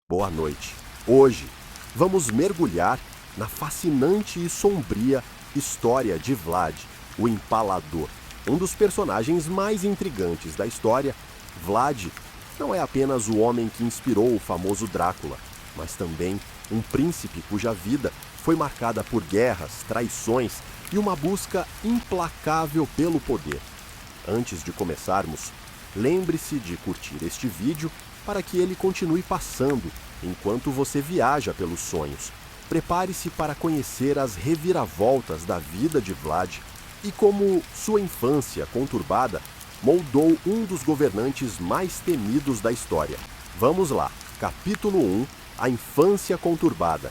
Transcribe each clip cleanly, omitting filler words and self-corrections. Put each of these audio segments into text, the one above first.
Boa noite. Hoje, vamos mergulhar na fascinante e sombria história de Vlad, o Empalador. Um dos personagens mais intrigantes da história, Vlad não é apenas o homem que inspirou o famoso Drácula, mas também um príncipe cuja vida foi marcada por guerras, traições e uma busca implacável pelo poder. Antes de começarmos, lembre-se de curtir este vídeo para que ele continue passando enquanto você viaja pelos sonhos. Prepare-se para conhecer as reviravoltas da vida de Vlad e como sua infância conturbada moldou um dos governantes mais temidos da história. Vamos lá, capítulo 1, a infância conturbada.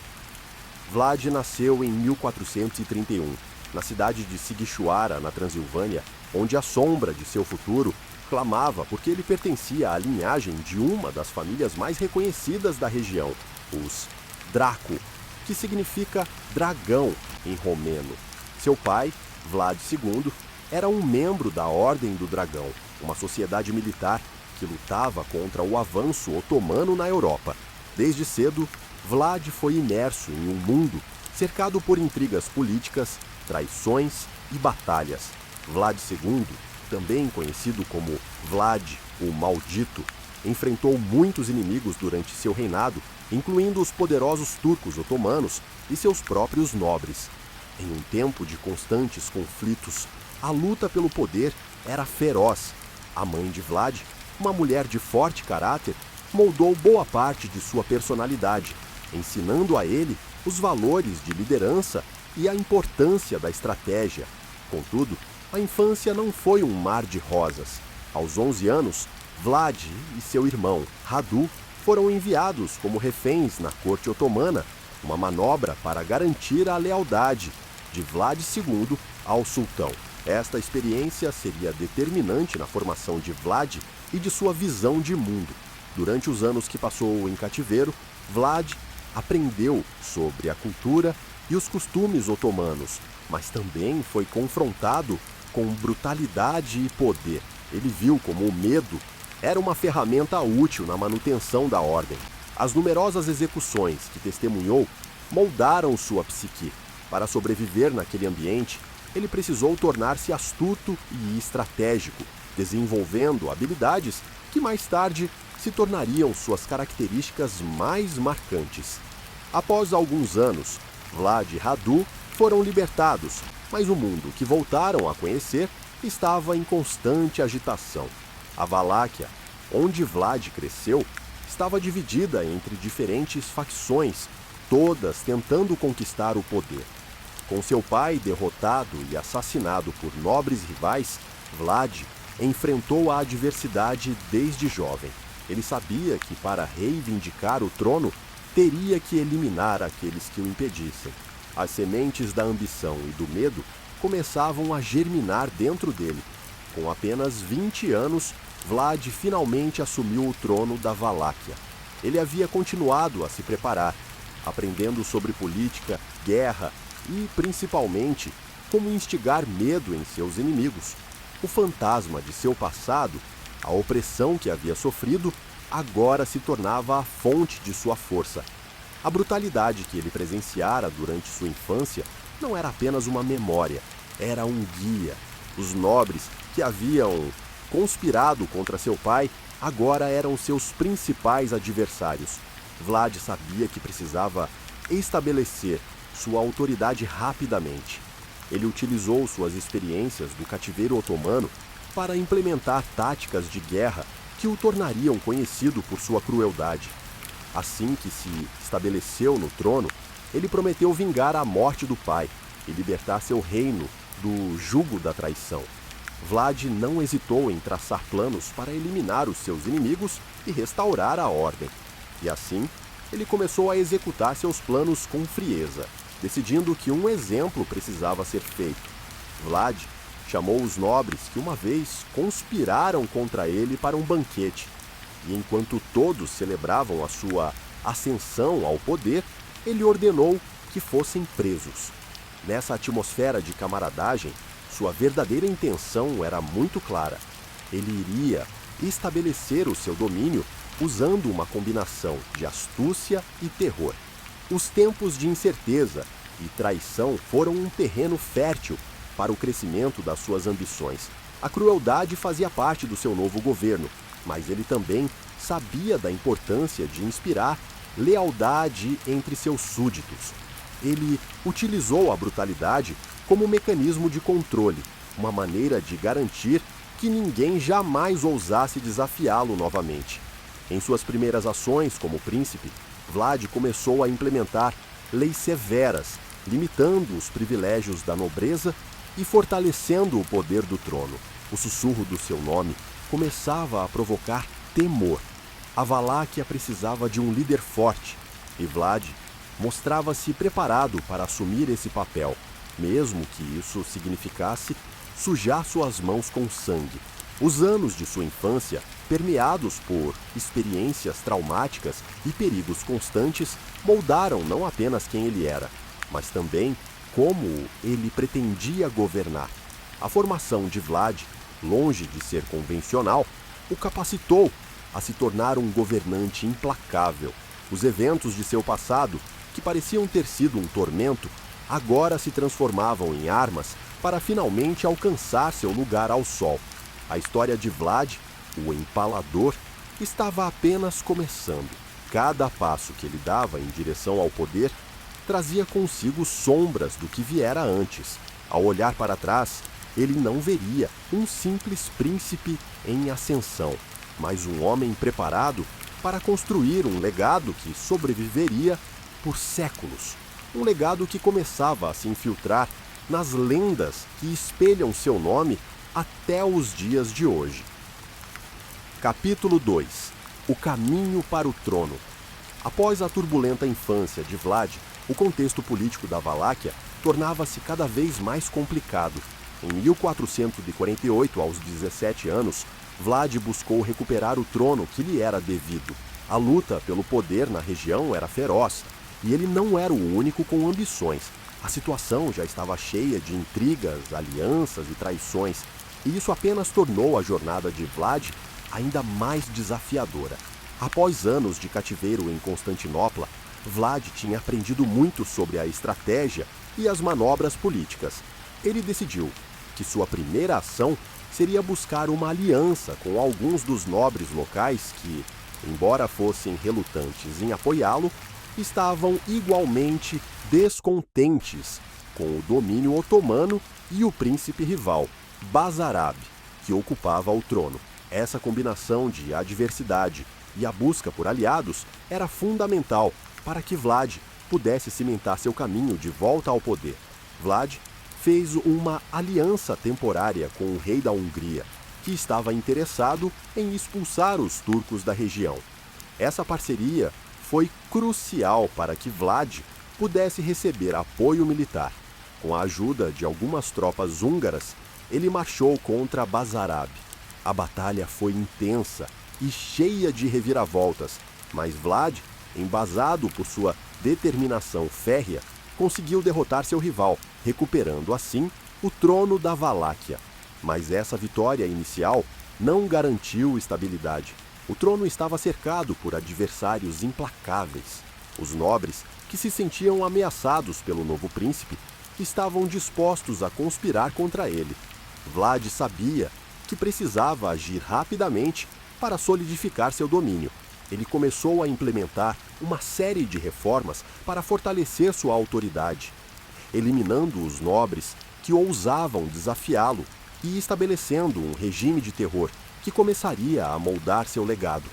Vlad nasceu em 1431, na cidade de Sighisoara, na Transilvânia, onde a sombra de seu futuro clamava porque ele pertencia à linhagem de uma das famílias mais reconhecidas da região, os Draco, que significa dragão em romeno. Seu pai, Vlad II, era um membro da Ordem do Dragão, uma sociedade militar que lutava contra o avanço otomano na Europa. Desde cedo, Vlad foi imerso em um mundo cercado por intrigas políticas, traições e batalhas. Vlad II, também conhecido como Vlad o Maldito, enfrentou muitos inimigos durante seu reinado, incluindo os poderosos turcos otomanos e seus próprios nobres. Em um tempo de constantes conflitos, a luta pelo poder era feroz. A mãe de Vlad, uma mulher de forte caráter, moldou boa parte de sua personalidade, ensinando a ele os valores de liderança e a importância da estratégia. Contudo, a infância não foi um mar de rosas. Aos 11 anos, Vlad e seu irmão, Radu, foram enviados como reféns na corte otomana, uma manobra para garantir a lealdade de Vlad II ao sultão. Esta experiência seria determinante na formação de Vlad e de sua visão de mundo. Durante os anos que passou em cativeiro, Vlad aprendeu sobre a cultura e os costumes otomanos, mas também foi confrontado com brutalidade e poder. Ele viu como o medo era uma ferramenta útil na manutenção da ordem. As numerosas execuções que testemunhou moldaram sua psique. Para sobreviver naquele ambiente, ele precisou tornar-se astuto e estratégico, desenvolvendo habilidades que mais tarde se tornariam suas características mais marcantes. Após alguns anos, Vlad e Radu foram libertados, mas o mundo que voltaram a conhecer estava em constante agitação. A Valáquia, onde Vlad cresceu, estava dividida entre diferentes facções, todas tentando conquistar o poder. Com seu pai derrotado e assassinado por nobres rivais, Vlad enfrentou a adversidade desde jovem. Ele sabia que para reivindicar o trono, teria que eliminar aqueles que o impedissem. As sementes da ambição e do medo começavam a germinar dentro dele. Com apenas 20 anos, Vlad finalmente assumiu o trono da Valáquia. Ele havia continuado a se preparar, aprendendo sobre política, guerra e, principalmente, como instigar medo em seus inimigos. O fantasma de seu passado, a opressão que havia sofrido, agora se tornava a fonte de sua força. A brutalidade que ele presenciara durante sua infância não era apenas uma memória, era um guia. Os nobres que haviam conspirado contra seu pai agora eram seus principais adversários. Vlad sabia que precisava estabelecer sua autoridade rapidamente. Ele utilizou suas experiências do cativeiro otomano para implementar táticas de guerra que o tornariam conhecido por sua crueldade. Assim que se estabeleceu no trono, ele prometeu vingar a morte do pai e libertar seu reino do jugo da traição. Vlad não hesitou em traçar planos para eliminar os seus inimigos e restaurar a ordem. E assim, ele começou a executar seus planos com frieza, decidindo que um exemplo precisava ser feito. Vlad chamou os nobres que uma vez conspiraram contra ele para um banquete. E enquanto todos celebravam a sua ascensão ao poder, ele ordenou que fossem presos. Nessa atmosfera de camaradagem, sua verdadeira intenção era muito clara. Ele iria estabelecer o seu domínio usando uma combinação de astúcia e terror. Os tempos de incerteza e traição foram um terreno fértil para o crescimento das suas ambições. A crueldade fazia parte do seu novo governo, mas ele também sabia da importância de inspirar lealdade entre seus súditos. Ele utilizou a brutalidade como mecanismo de controle, uma maneira de garantir que ninguém jamais ousasse desafiá-lo novamente. Em suas primeiras ações como príncipe, Vlad começou a implementar leis severas, limitando os privilégios da nobreza e fortalecendo o poder do trono. O sussurro do seu nome começava a provocar temor. A Valáquia precisava de um líder forte, e Vlad mostrava-se preparado para assumir esse papel, mesmo que isso significasse sujar suas mãos com sangue. Os anos de sua infância, permeados por experiências traumáticas e perigos constantes, moldaram não apenas quem ele era, mas também como ele pretendia governar. A formação de Vlad, longe de ser convencional, o capacitou a se tornar um governante implacável. Os eventos de seu passado, que pareciam ter sido um tormento, agora se transformavam em armas para finalmente alcançar seu lugar ao sol. A história de Vlad, o Empalador, estava apenas começando. Cada passo que ele dava em direção ao poder trazia consigo sombras do que viera antes. Ao olhar para trás, ele não veria um simples príncipe em ascensão, mas um homem preparado para construir um legado que sobreviveria por séculos. Um legado que começava a se infiltrar nas lendas que espelham seu nome até os dias de hoje. Capítulo 2. O caminho para o trono. Após a turbulenta infância de Vlad, o contexto político da Valáquia tornava-se cada vez mais complicado. Em 1448, aos 17 anos, Vlad buscou recuperar o trono que lhe era devido. A luta pelo poder na região era feroz, e ele não era o único com ambições. A situação já estava cheia de intrigas, alianças e traições, e isso apenas tornou a jornada de Vlad ainda mais desafiadora. Após anos de cativeiro em Constantinopla, Vlad tinha aprendido muito sobre a estratégia e as manobras políticas. Ele decidiu que sua primeira ação seria buscar uma aliança com alguns dos nobres locais que, embora fossem relutantes em apoiá-lo, estavam igualmente descontentes com o domínio otomano e o príncipe rival, Basarab, que ocupava o trono. Essa combinação de adversidade e a busca por aliados era fundamental para que Vlad pudesse cimentar seu caminho de volta ao poder. Vlad fez uma aliança temporária com o rei da Hungria, que estava interessado em expulsar os turcos da região. Essa parceria foi crucial para que Vlad pudesse receber apoio militar. Com a ajuda de algumas tropas húngaras, ele marchou contra Basarab. A batalha foi intensa e cheia de reviravoltas, mas Vlad, embasado por sua determinação férrea, conseguiu derrotar seu rival, recuperando assim o trono da Valáquia. Mas essa vitória inicial não garantiu estabilidade. O trono estava cercado por adversários implacáveis. Os nobres, que se sentiam ameaçados pelo novo príncipe, estavam dispostos a conspirar contra ele. Vlad sabia que precisava agir rapidamente para solidificar seu domínio. Ele começou a implementar uma série de reformas para fortalecer sua autoridade, eliminando os nobres que ousavam desafiá-lo e estabelecendo um regime de terror que começaria a moldar seu legado.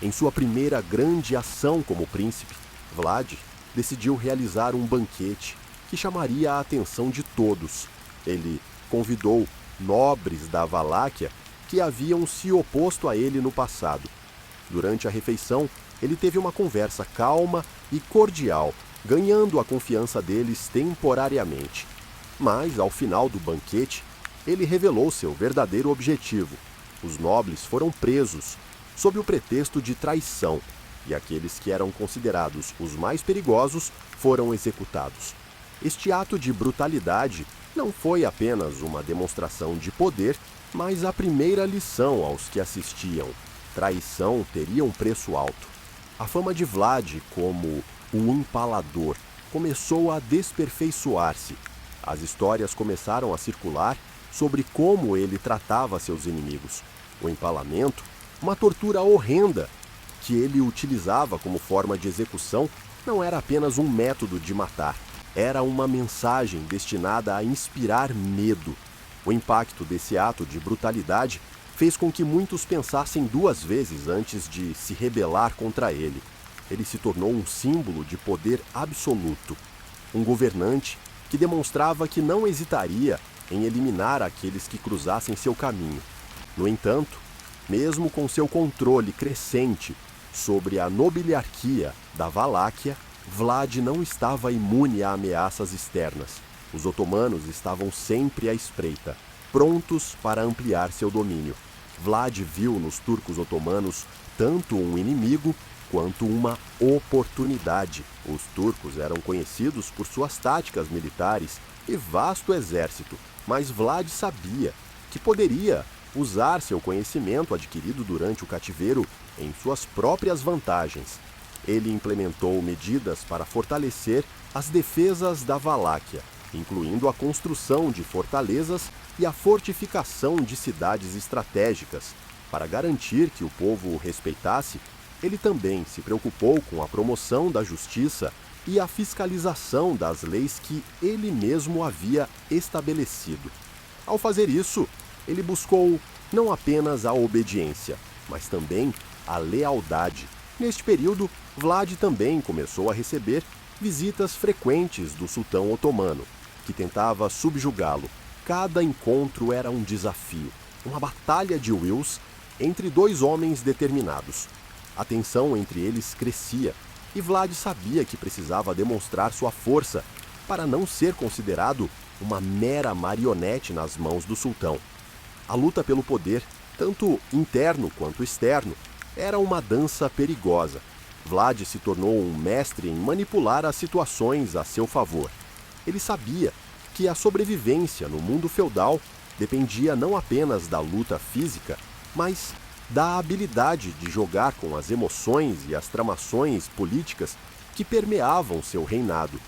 Em sua primeira grande ação como príncipe, Vlad decidiu realizar um banquete que chamaria a atenção de todos. Ele convidou nobres da Valáquia que haviam se oposto a ele no passado. Durante a refeição, ele teve uma conversa calma e cordial, ganhando a confiança deles temporariamente. Mas, ao final do banquete, ele revelou seu verdadeiro objetivo. Os nobres foram presos, sob o pretexto de traição, e aqueles que eram considerados os mais perigosos foram executados. Este ato de brutalidade não foi apenas uma demonstração de poder, mas a primeira lição aos que assistiam. traição teria um preço alto. A fama de Vlad como o Empalador começou a desperfeiçoar-se. As histórias começaram a circular sobre como ele tratava seus inimigos. O empalamento, uma tortura horrenda que ele utilizava como forma de execução, não era apenas um método de matar. Era uma mensagem destinada a inspirar medo. O impacto desse ato de brutalidade fez com que muitos pensassem duas vezes antes de se rebelar contra ele. Ele se tornou um símbolo de poder absoluto. Um governante que demonstrava que não hesitaria em eliminar aqueles que cruzassem seu caminho. No entanto, mesmo com seu controle crescente sobre a nobiliarquia da Valáquia, Vlad não estava imune a ameaças externas. Os otomanos estavam sempre à espreita, prontos para ampliar seu domínio. Vlad viu nos turcos otomanos tanto um inimigo quanto uma oportunidade. Os turcos eram conhecidos por suas táticas militares e vasto exército, mas Vlad sabia que poderia usar seu conhecimento adquirido durante o cativeiro em suas próprias vantagens. Ele implementou medidas para fortalecer as defesas da Valáquia, incluindo a construção de fortalezas e a fortificação de cidades estratégicas. Para garantir que o povo o respeitasse, ele também se preocupou com a promoção da justiça e a fiscalização das leis que ele mesmo havia estabelecido. Ao fazer isso, ele buscou não apenas a obediência, mas também a lealdade. Neste período, Vlad também começou a receber visitas frequentes do sultão otomano, que tentava subjugá-lo. Cada encontro era um desafio, uma batalha de wills entre dois homens determinados. A tensão entre eles crescia, e Vlad sabia que precisava demonstrar sua força para não ser considerado uma mera marionete nas mãos do sultão. A luta pelo poder, tanto interno quanto externo, era uma dança perigosa. Vlad se tornou um mestre em manipular as situações a seu favor. Ele sabia que a sobrevivência no mundo feudal dependia não apenas da luta física, mas da habilidade de jogar com as emoções e as tramações políticas que permeavam seu reinado.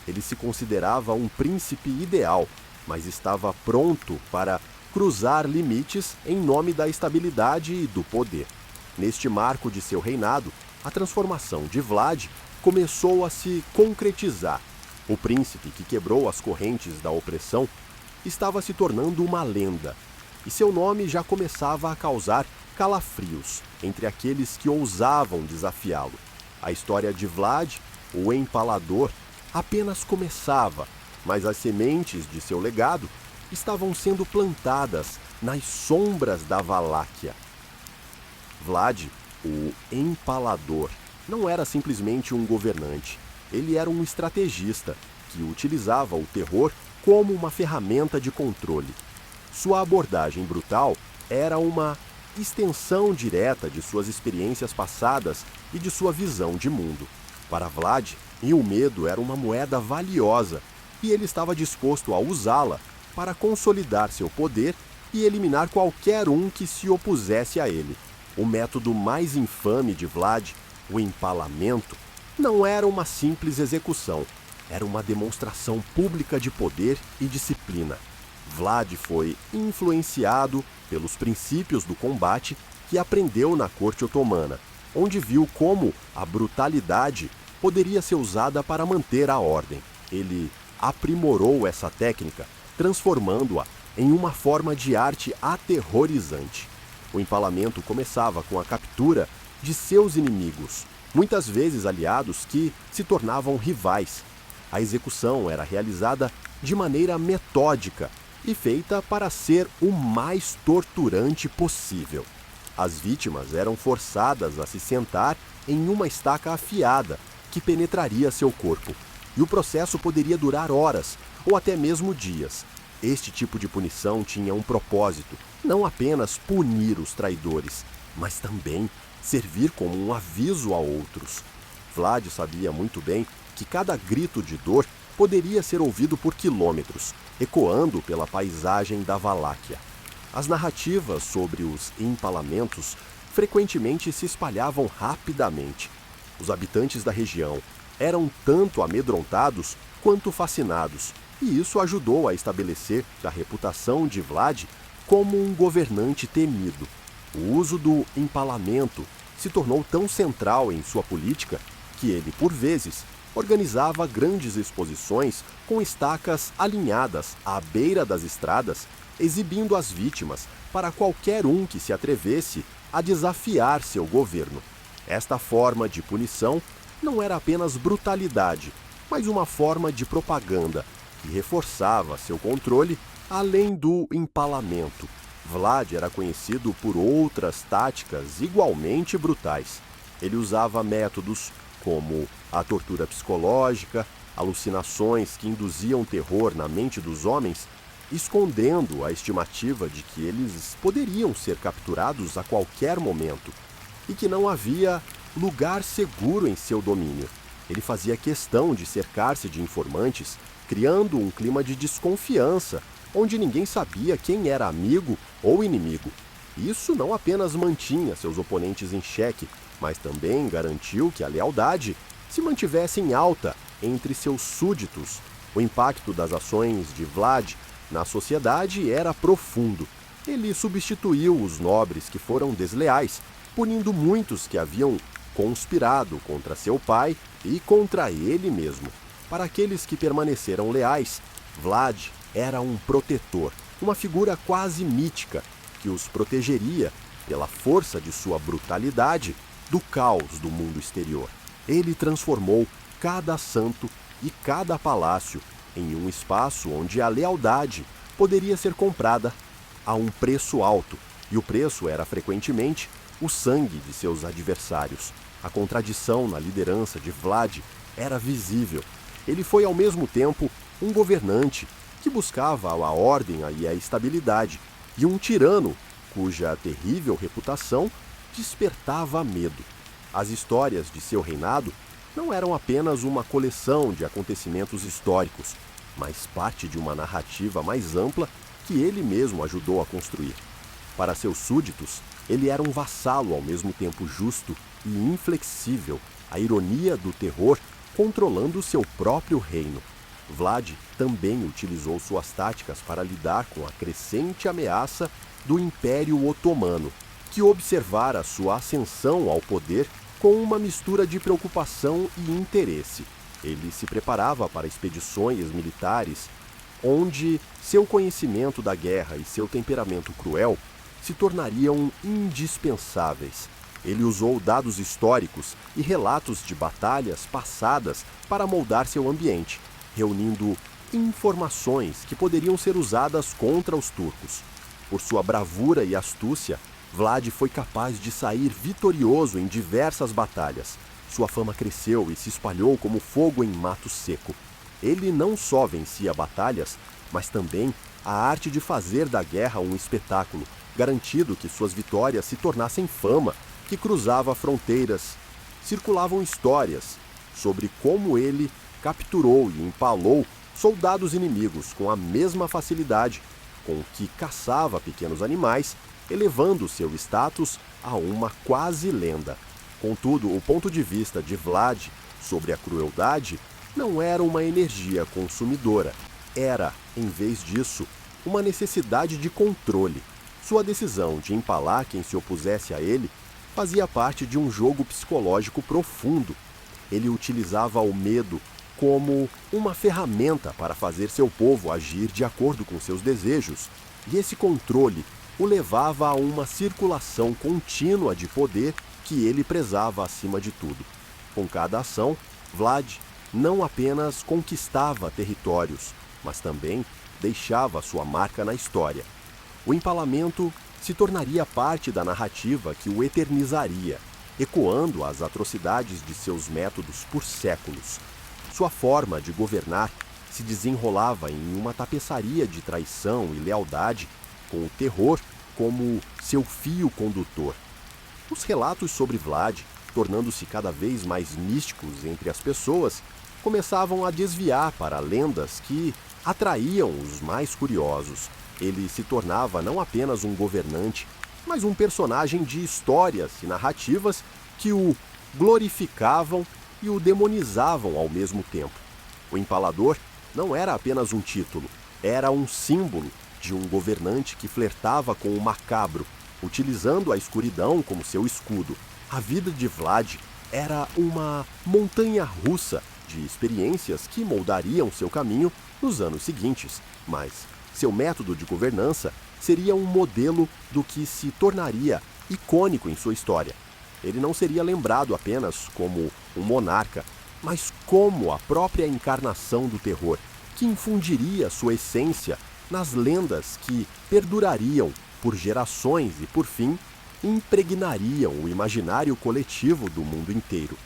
Ele se considerava um príncipe ideal, mas estava pronto para cruzar limites em nome da estabilidade e do poder. Neste marco de seu reinado, a transformação de Vlad começou a se concretizar. O príncipe que quebrou as correntes da opressão estava se tornando uma lenda, e seu nome já começava a causar calafrios entre aqueles que ousavam desafiá-lo. A história de Vlad, o Empalador, apenas começava, mas as sementes de seu legado estavam sendo plantadas nas sombras da Valáquia. Vlad, o Empalador, não era simplesmente um governante. Ele era um estrategista que utilizava o terror como uma ferramenta de controle. Sua abordagem brutal era uma extensão direta de suas experiências passadas e de sua visão de mundo. Para Vlad, o medo era uma moeda valiosa e ele estava disposto a usá-la para consolidar seu poder e eliminar qualquer um que se opusesse a ele. O método mais infame de Vlad, o empalamento, não era uma simples execução, era uma demonstração pública de poder e disciplina. Vlad foi influenciado pelos princípios do combate que aprendeu na corte otomana, onde viu como a brutalidade poderia ser usada para manter a ordem. Ele aprimorou essa técnica, transformando-a em uma forma de arte aterrorizante. O empalamento começava com a captura de seus inimigos, muitas vezes aliados que se tornavam rivais. A execução era realizada de maneira metódica e feita para ser o mais torturante possível. As vítimas eram forçadas a se sentar em uma estaca afiada que penetraria seu corpo, e o processo poderia durar horas ou até mesmo dias. Este tipo de punição tinha um propósito, não apenas punir os traidores, mas também servir como um aviso a outros. Vlad sabia muito bem que cada grito de dor poderia ser ouvido por quilômetros, ecoando pela paisagem da Valáquia. As narrativas sobre os empalamentos frequentemente se espalhavam rapidamente. Os habitantes da região eram tanto amedrontados quanto fascinados, e isso ajudou a estabelecer a reputação de Vlad como um governante temido. O uso do empalamento se tornou tão central em sua política que ele, por vezes, organizava grandes exposições com estacas alinhadas à beira das estradas, exibindo as vítimas para qualquer um que se atrevesse a desafiar seu governo. Esta forma de punição não era apenas brutalidade, mas uma forma de propaganda que reforçava seu controle além do empalamento. Vlad era conhecido por outras táticas igualmente brutais. Ele usava métodos como a tortura psicológica, alucinações que induziam terror na mente dos homens, escondendo a estimativa de que eles poderiam ser capturados a qualquer momento e que não havia lugar seguro em seu domínio. Ele fazia questão de cercar-se de informantes, criando um clima de desconfiança, onde ninguém sabia quem era amigo ou inimigo. Isso não apenas mantinha seus oponentes em xeque, mas também garantiu que a lealdade se mantivesse em alta entre seus súditos. O impacto das ações de Vlad na sociedade era profundo. Ele substituiu os nobres que foram desleais, punindo muitos que haviam conspirado contra seu pai e contra ele mesmo. Para aqueles que permaneceram leais, Vlad era um protetor, uma figura quase mítica que os protegeria pela força de sua brutalidade do caos do mundo exterior. Ele transformou cada santo e cada palácio em um espaço onde a lealdade poderia ser comprada a um preço alto, e o preço era frequentemente o sangue de seus adversários. A contradição na liderança de Vlad era visível. Ele foi ao mesmo tempo um governante que buscava a ordem e a estabilidade, e um tirano cuja terrível reputação despertava medo. As histórias de seu reinado não eram apenas uma coleção de acontecimentos históricos, mas parte de uma narrativa mais ampla que ele mesmo ajudou a construir. Para seus súditos, ele era um vassalo ao mesmo tempo justo e inflexível, a ironia do terror controlando seu próprio reino. Vlad também utilizou suas táticas para lidar com a crescente ameaça do Império Otomano, que observara sua ascensão ao poder com uma mistura de preocupação e interesse. Ele se preparava para expedições militares, onde seu conhecimento da guerra e seu temperamento cruel se tornariam indispensáveis. Ele usou dados históricos e relatos de batalhas passadas para moldar seu ambiente, reunindo informações que poderiam ser usadas contra os turcos. Por sua bravura e astúcia, Vlad foi capaz de sair vitorioso em diversas batalhas. Sua fama cresceu e se espalhou como fogo em mato seco. Ele não só vencia batalhas, mas também a arte de fazer da guerra um espetáculo, garantindo que suas vitórias se tornassem fama, que cruzava fronteiras. Circulavam histórias sobre como ele capturou e empalou soldados inimigos com a mesma facilidade com que caçava pequenos animais, elevando seu status a uma quase lenda. Contudo, o ponto de vista de Vlad sobre a crueldade não era uma energia consumidora. Era, em vez disso, uma necessidade de controle. Sua decisão de empalar quem se opusesse a ele fazia parte de um jogo psicológico profundo. Ele utilizava o medo como uma ferramenta para fazer seu povo agir de acordo com seus desejos, e esse controle o levava a uma circulação contínua de poder que ele prezava acima de tudo. Com cada ação, Vlad não apenas conquistava territórios, mas também deixava sua marca na história. O empalamento se tornaria parte da narrativa que o eternizaria, ecoando as atrocidades de seus métodos por séculos. Sua forma de governar se desenrolava em uma tapeçaria de traição e lealdade, com o terror como seu fio condutor. Os relatos sobre Vlad, tornando-se cada vez mais místicos entre as pessoas, começavam a desviar para lendas que atraíam os mais curiosos. Ele se tornava não apenas um governante, mas um personagem de histórias e narrativas que o glorificavam e o demonizavam ao mesmo tempo. O Empalador não era apenas um título, era um símbolo de um governante que flertava com o macabro, utilizando a escuridão como seu escudo. A vida de Vlad era uma montanha-russa de experiências que moldariam seu caminho nos anos seguintes, mas seu método de governança seria um modelo do que se tornaria icônico em sua história. Ele não seria lembrado apenas como um monarca, mas como a própria encarnação do terror, que infundiria sua essência nas lendas que perdurariam por gerações e, por fim, impregnariam o imaginário coletivo do mundo inteiro.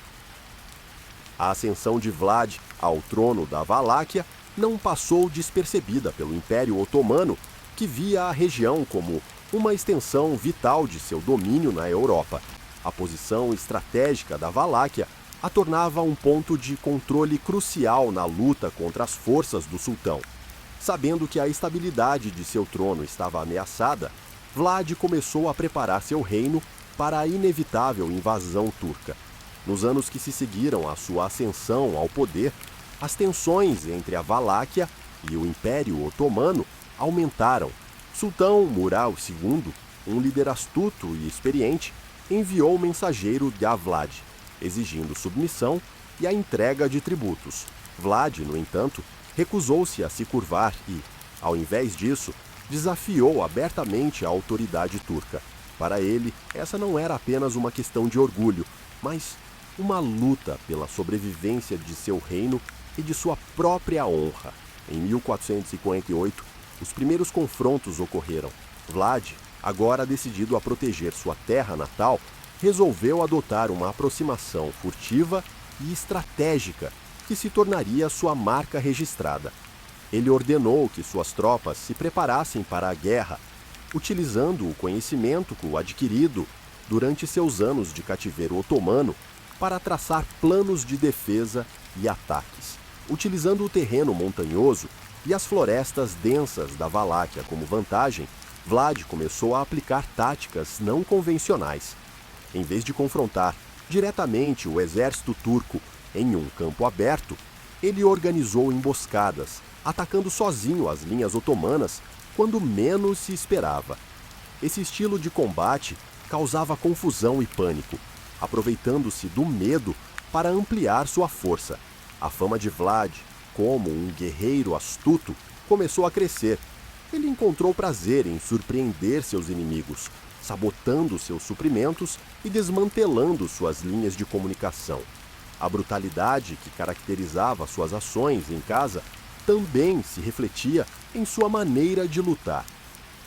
A ascensão de Vlad ao trono da Valáquia não passou despercebida pelo Império Otomano, que via a região como uma extensão vital de seu domínio na Europa. A posição estratégica da Valáquia a tornava um ponto de controle crucial na luta contra as forças do sultão. Sabendo que a estabilidade de seu trono estava ameaçada, Vlad começou a preparar seu reino para a inevitável invasão turca. Nos anos que se seguiram à sua ascensão ao poder, as tensões entre a Valáquia e o Império Otomano aumentaram. Sultão Murad II, um líder astuto e experiente, enviou mensageiro a Vlad, exigindo submissão e a entrega de tributos. Vlad, no entanto, recusou-se a se curvar e, ao invés disso, desafiou abertamente a autoridade turca. Para ele, essa não era apenas uma questão de orgulho, mas uma luta pela sobrevivência de seu reino e de sua própria honra. Em 1458, os primeiros confrontos ocorreram. Vlad, agora decidido a proteger sua terra natal, resolveu adotar uma aproximação furtiva e estratégica que se tornaria sua marca registrada. Ele ordenou que suas tropas se preparassem para a guerra, utilizando o conhecimento adquirido durante seus anos de cativeiro otomano para traçar planos de defesa e ataques. Utilizando o terreno montanhoso e as florestas densas da Valáquia como vantagem, Vlad começou a aplicar táticas não convencionais. Em vez de confrontar diretamente o exército turco em um campo aberto, ele organizou emboscadas, atacando sozinho as linhas otomanas quando menos se esperava. Esse estilo de combate causava confusão e pânico, aproveitando-se do medo para ampliar sua força. A fama de Vlad, como um guerreiro astuto, começou a crescer. Ele encontrou prazer em surpreender seus inimigos, sabotando seus suprimentos e desmantelando suas linhas de comunicação. A brutalidade que caracterizava suas ações em casa também se refletia em sua maneira de lutar.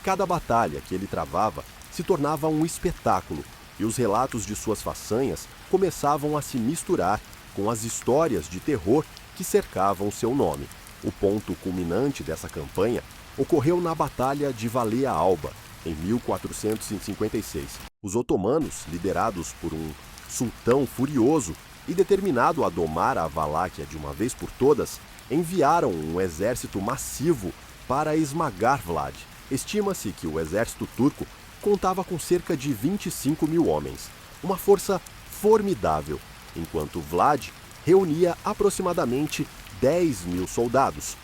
Cada batalha que ele travava se tornava um espetáculo, e os relatos de suas façanhas começavam a se misturar com as histórias de terror que cercavam seu nome. O ponto culminante dessa campanha ocorreu na Batalha de Valea Alba, em 1456. Os otomanos, liderados por um sultão furioso e determinado a domar a Valáquia de uma vez por todas, enviaram um exército massivo para esmagar Vlad. Estima-se que o exército turco contava com cerca de 25 mil homens, uma força formidável, enquanto Vlad reunia aproximadamente 10 mil soldados.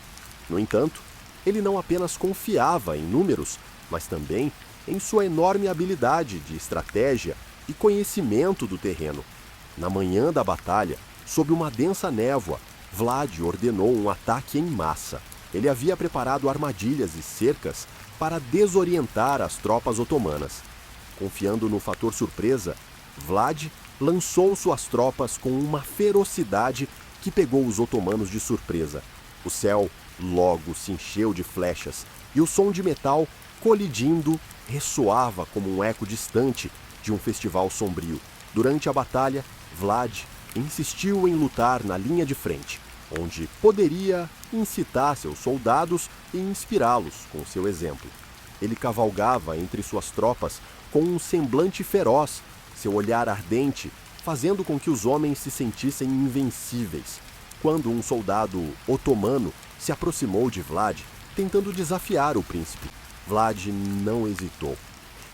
No entanto, ele não apenas confiava em números, mas também em sua enorme habilidade de estratégia e conhecimento do terreno. Na manhã da batalha, sob uma densa névoa, Vlad ordenou um ataque em massa. Ele havia preparado armadilhas e cercas para desorientar as tropas otomanas. Confiando no fator surpresa, Vlad lançou suas tropas com uma ferocidade que pegou os otomanos de surpresa. O céu logo se encheu de flechas e o som de metal colidindo ressoava como um eco distante de um festival sombrio. Durante a batalha, Vlad insistiu em lutar na linha de frente, onde poderia incitar seus soldados e inspirá-los com seu exemplo. Ele cavalgava entre suas tropas com um semblante feroz, seu olhar ardente, fazendo com que os homens se sentissem invencíveis. Quando um soldado otomano se aproximou de Vlad, tentando desafiar o príncipe, Vlad não hesitou.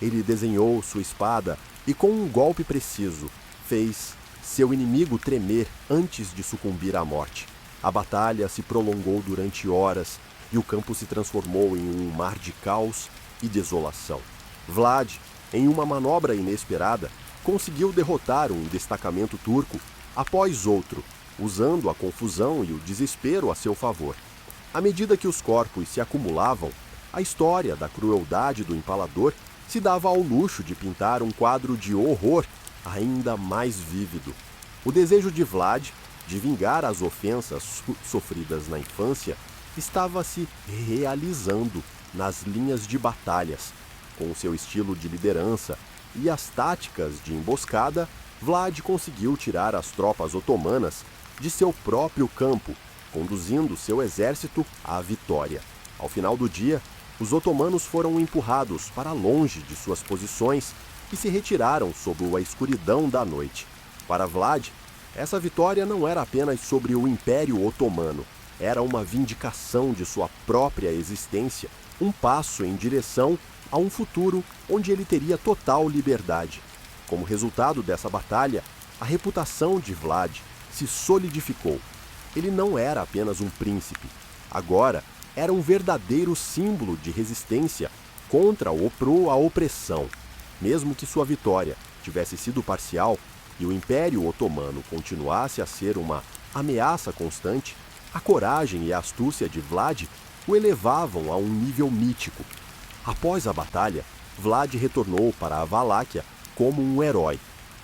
Ele desenhou sua espada e, com um golpe preciso, fez seu inimigo tremer antes de sucumbir à morte. A batalha se prolongou durante horas e o campo se transformou em um mar de caos e desolação. Vlad, em uma manobra inesperada, conseguiu derrotar um destacamento turco após outro, usando a confusão e o desespero a seu favor. À medida que os corpos se acumulavam, a história da crueldade do empalador se dava ao luxo de pintar um quadro de horror ainda mais vívido. O desejo de Vlad de vingar as ofensas sofridas na infância estava se realizando nas linhas de batalhas. Com seu estilo de liderança e as táticas de emboscada, Vlad conseguiu tirar as tropas otomanas de seu próprio campo, conduzindo seu exército à vitória. Ao final do dia, os otomanos foram empurrados para longe de suas posições e se retiraram sob a escuridão da noite. Para Vlad, essa vitória não era apenas sobre o Império Otomano, era uma vindicação de sua própria existência, um passo em direção a um futuro onde ele teria total liberdade. Como resultado dessa batalha, a reputação de Vlad se solidificou. Ele não era apenas um príncipe. Agora, era um verdadeiro símbolo de resistência contra a opressão. Mesmo que sua vitória tivesse sido parcial e o Império Otomano continuasse a ser uma ameaça constante, a coragem e a astúcia de Vlad o elevavam a um nível mítico. Após a batalha, Vlad retornou para a Valáquia como um herói.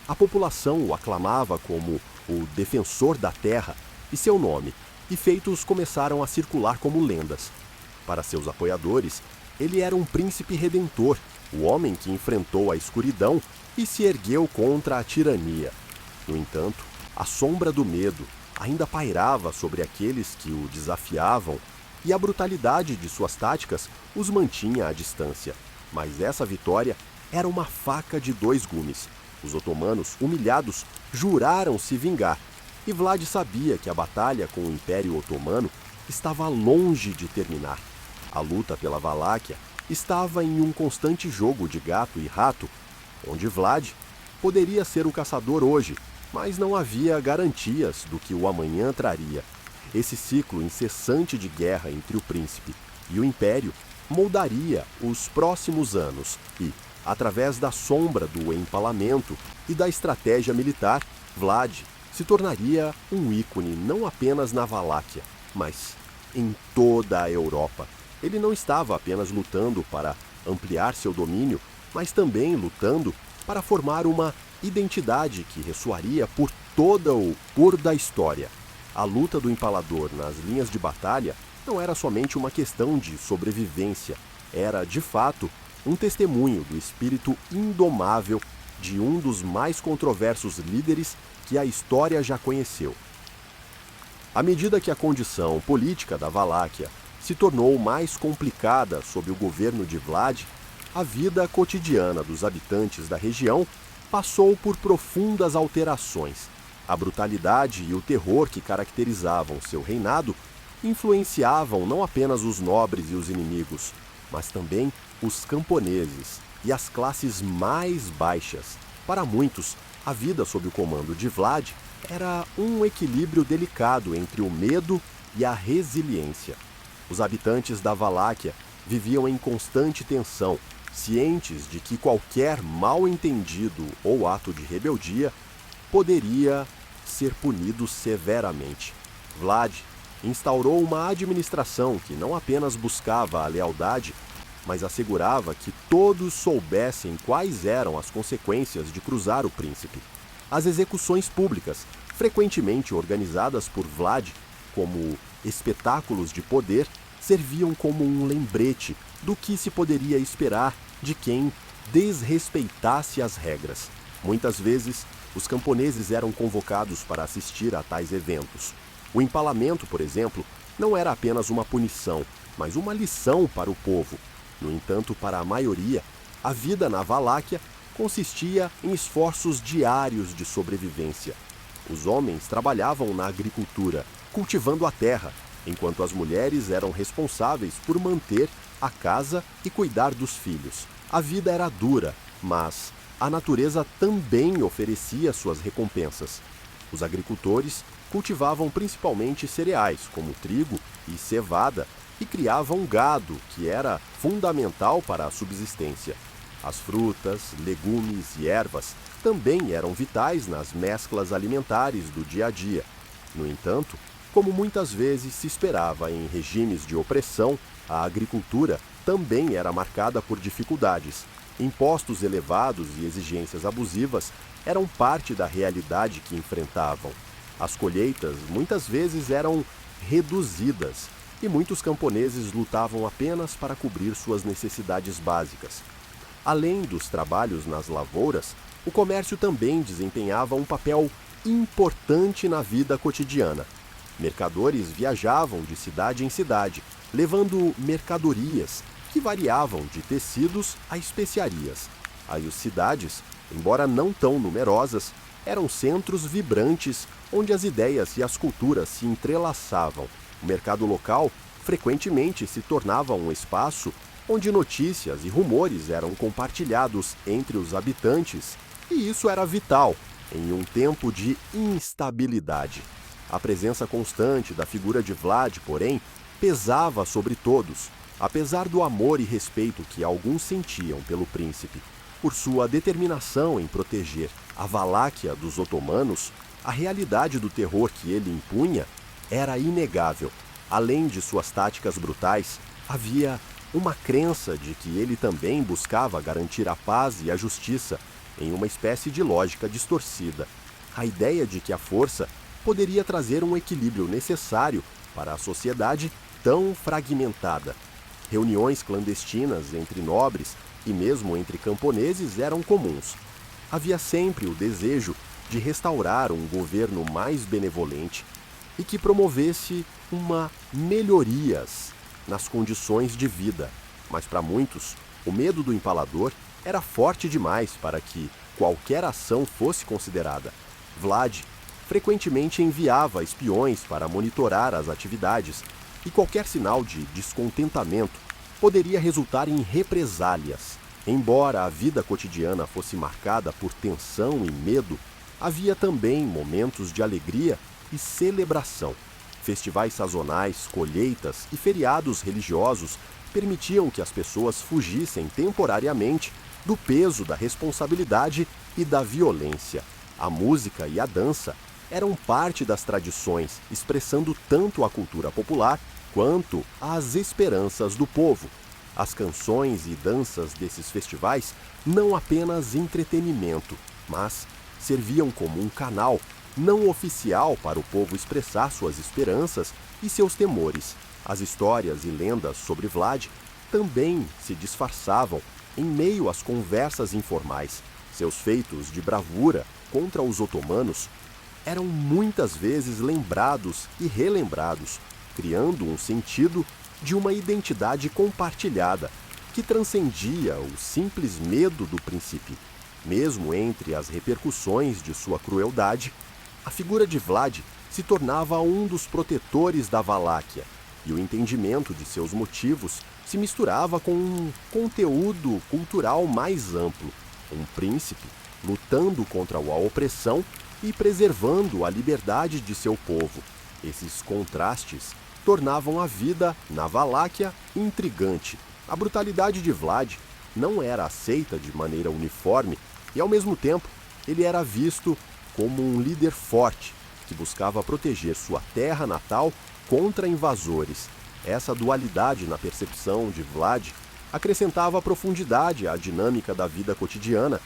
A população o aclamava como o defensor da terra e seu nome e feitos começaram a circular como lendas. Para seus apoiadores, ele era um príncipe redentor, o homem que enfrentou a escuridão e se ergueu contra a tirania. No entanto, a sombra do medo ainda pairava sobre aqueles que o desafiavam e a brutalidade de suas táticas os mantinha à distância. Mas essa vitória era uma faca de dois gumes. Os otomanos, humilhados, juraram se vingar, e Vlad sabia que a batalha com o Império Otomano estava longe de terminar. A luta pela Valáquia estava em um constante jogo de gato e rato, onde Vlad poderia ser o caçador hoje, mas não havia garantias do que o amanhã traria. Esse ciclo incessante de guerra entre o príncipe e o império moldaria os próximos anos e, através da sombra do empalamento e da estratégia militar, Vlad se tornaria um ícone não apenas na Valáquia, mas em toda a Europa. Ele não estava apenas lutando para ampliar seu domínio, mas também lutando para formar uma identidade que ressoaria por toda o cor da história. A luta do empalador nas linhas de batalha não era somente uma questão de sobrevivência, era, de fato, um testemunho do espírito indomável de um dos mais controversos líderes que a história já conheceu. À medida que a condição política da Valáquia se tornou mais complicada sob o governo de Vlad, a vida cotidiana dos habitantes da região passou por profundas alterações. A brutalidade e o terror que caracterizavam seu reinado influenciavam não apenas os nobres e os inimigos, mas também os camponeses e as classes mais baixas. Para muitos, a vida sob o comando de Vlad era um equilíbrio delicado entre o medo e a resiliência. Os habitantes da Valáquia viviam em constante tensão, cientes de que qualquer mal-entendido ou ato de rebeldia poderia ser punido severamente. Vlad instaurou uma administração que não apenas buscava a lealdade, mas assegurava que todos soubessem quais eram as consequências de cruzar o príncipe. As execuções públicas, frequentemente organizadas por Vlad como espetáculos de poder, serviam como um lembrete do que se poderia esperar de quem desrespeitasse as regras. Muitas vezes, os camponeses eram convocados para assistir a tais eventos. O empalamento, por exemplo, não era apenas uma punição, mas uma lição para o povo. No entanto, para a maioria, a vida na Valáquia consistia em esforços diários de sobrevivência. Os homens trabalhavam na agricultura, cultivando a terra, enquanto as mulheres eram responsáveis por manter a casa e cuidar dos filhos. A vida era dura, mas a natureza também oferecia suas recompensas. Os agricultores cultivavam principalmente cereais, como trigo e cevada, e criavam gado, que era fundamental para a subsistência. As frutas, legumes e ervas também eram vitais nas mesclas alimentares do dia a dia. No entanto, como muitas vezes se esperava em regimes de opressão, a agricultura também era marcada por dificuldades. Impostos elevados e exigências abusivas eram parte da realidade que enfrentavam. As colheitas muitas vezes eram reduzidas e muitos camponeses lutavam apenas para cobrir suas necessidades básicas. Além dos trabalhos nas lavouras, o comércio também desempenhava um papel importante na vida cotidiana. Mercadores viajavam de cidade em cidade, levando mercadorias que variavam de tecidos a especiarias. As cidades, embora não tão numerosas, eram centros vibrantes onde as ideias e as culturas se entrelaçavam. O mercado local frequentemente se tornava um espaço onde notícias e rumores eram compartilhados entre os habitantes, e isso era vital em um tempo de instabilidade. A presença constante da figura de Vlad, porém, pesava sobre todos, apesar do amor e respeito que alguns sentiam pelo príncipe. Por sua determinação em proteger a Valáquia dos otomanos, a realidade do terror que ele impunha era inegável. Além de suas táticas brutais, havia uma crença de que ele também buscava garantir a paz e a justiça em uma espécie de lógica distorcida. A ideia de que a força poderia trazer um equilíbrio necessário para a sociedade tão fragmentada. Reuniões clandestinas entre nobres e mesmo entre camponeses eram comuns. Havia sempre o desejo de restaurar um governo mais benevolente e que promovesse uma melhorias nas condições de vida. Mas para muitos, o medo do empalador era forte demais para que qualquer ação fosse considerada. Vlad frequentemente enviava espiões para monitorar as atividades, e qualquer sinal de descontentamento poderia resultar em represálias. Embora a vida cotidiana fosse marcada por tensão e medo, havia também momentos de alegria e celebração. Festivais sazonais, colheitas e feriados religiosos permitiam que as pessoas fugissem temporariamente do peso da responsabilidade e da violência. A música e a dança eram parte das tradições, expressando tanto a cultura popular quanto as esperanças do povo. As canções e danças desses festivais não apenas entretenimento, mas serviam como um canal não oficial para o povo expressar suas esperanças e seus temores. As histórias e lendas sobre Vlad também se disfarçavam em meio às conversas informais. Seus feitos de bravura contra os otomanos eram muitas vezes lembrados e relembrados, criando um sentido de uma identidade compartilhada que transcendia o simples medo do príncipe. Mesmo entre as repercussões de sua crueldade, a figura de Vlad se tornava um dos protetores da Valáquia, e o entendimento de seus motivos se misturava com um conteúdo cultural mais amplo. Um príncipe lutando contra a opressão e preservando a liberdade de seu povo. Esses contrastes tornavam a vida na Valáquia intrigante. A brutalidade de Vlad não era aceita de maneira uniforme e, ao mesmo tempo, ele era visto como um líder forte que buscava proteger sua terra natal contra invasores. Essa dualidade na percepção de Vlad acrescentava profundidade à dinâmica da vida cotidiana,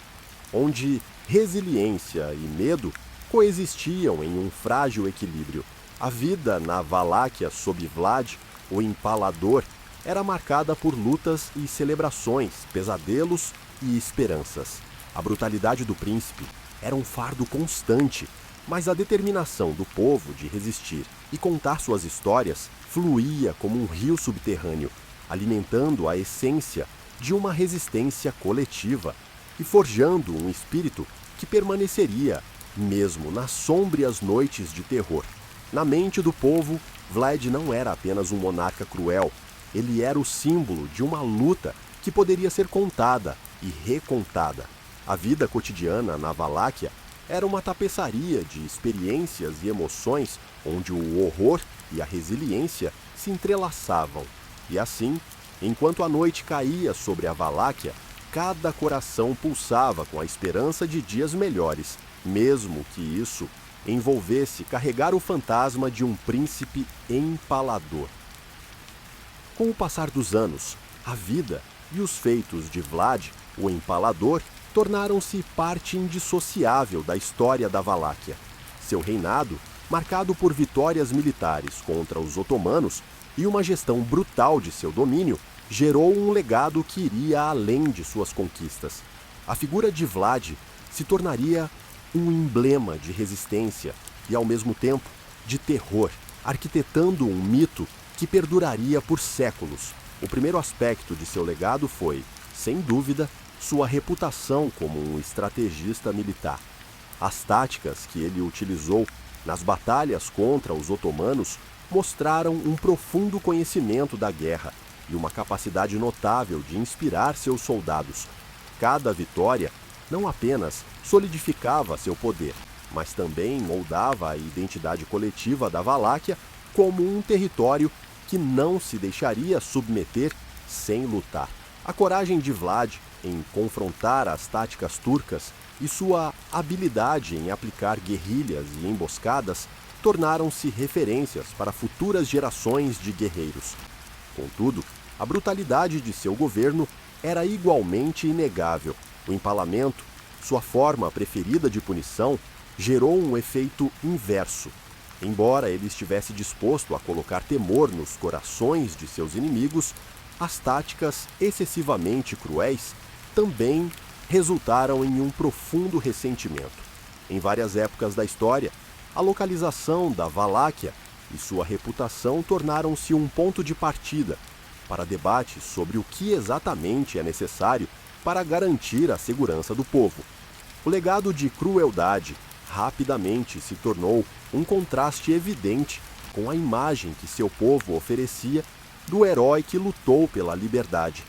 onde resiliência e medo coexistiam em um frágil equilíbrio. A vida na Valáquia sob Vlad, o Empalador, era marcada por lutas e celebrações, pesadelos e esperanças. A brutalidade do príncipe era um fardo constante, mas a determinação do povo de resistir e contar suas histórias fluía como um rio subterrâneo, alimentando a essência de uma resistência coletiva e forjando um espírito que permaneceria mesmo nas sômbrias noites de terror. Na mente do povo, Vlad não era apenas um monarca cruel, ele era o símbolo de uma luta que poderia ser contada e recontada. A vida cotidiana na Valáquia era uma tapeçaria de experiências e emoções onde o horror e a resiliência se entrelaçavam. E assim, enquanto a noite caía sobre a Valáquia, cada coração pulsava com a esperança de dias melhores, mesmo que isso envolvesse carregar o fantasma de um príncipe empalador. Com o passar dos anos, a vida e os feitos de Vlad, o Empalador, tornaram-se parte indissociável da história da Valáquia. Seu reinado, marcado por vitórias militares contra os otomanos e uma gestão brutal de seu domínio, gerou um legado que iria além de suas conquistas. A figura de Vlad se tornaria um emblema de resistência e, ao mesmo tempo, de terror, arquitetando um mito que perduraria por séculos. O primeiro aspecto de seu legado foi, sem dúvida, sua reputação como um estrategista militar. As táticas que ele utilizou nas batalhas contra os otomanos mostraram um profundo conhecimento da guerra e uma capacidade notável de inspirar seus soldados. Cada vitória não apenas solidificava seu poder, mas também moldava a identidade coletiva da Valáquia como um território que não se deixaria submeter sem lutar. A coragem de Vlad em confrontar as táticas turcas e sua habilidade em aplicar guerrilhas e emboscadas tornaram-se referências para futuras gerações de guerreiros. Contudo, a brutalidade de seu governo era igualmente inegável. O empalamento, sua forma preferida de punição, gerou um efeito inverso. Embora ele estivesse disposto a colocar temor nos corações de seus inimigos, as táticas excessivamente cruéis também resultaram em um profundo ressentimento. Em várias épocas da história, a localização da Valáquia e sua reputação tornaram-se um ponto de partida para debates sobre o que exatamente é necessário para garantir a segurança do povo. O legado de crueldade rapidamente se tornou um contraste evidente com a imagem que seu povo oferecia do herói que lutou pela liberdade.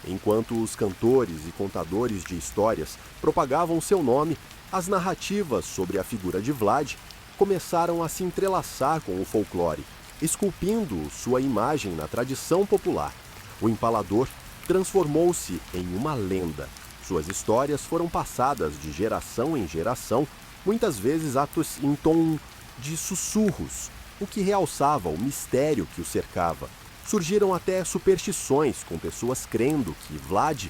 Enquanto os cantores e contadores de histórias propagavam seu nome, as narrativas sobre a figura de Vlad começaram a se entrelaçar com o folclore, esculpindo sua imagem na tradição popular. O Empalador transformou-se em uma lenda. Suas histórias foram passadas de geração em geração, muitas vezes atos em tom de sussurros, o que realçava o mistério que o cercava. Surgiram até superstições, com pessoas crendo que Vlad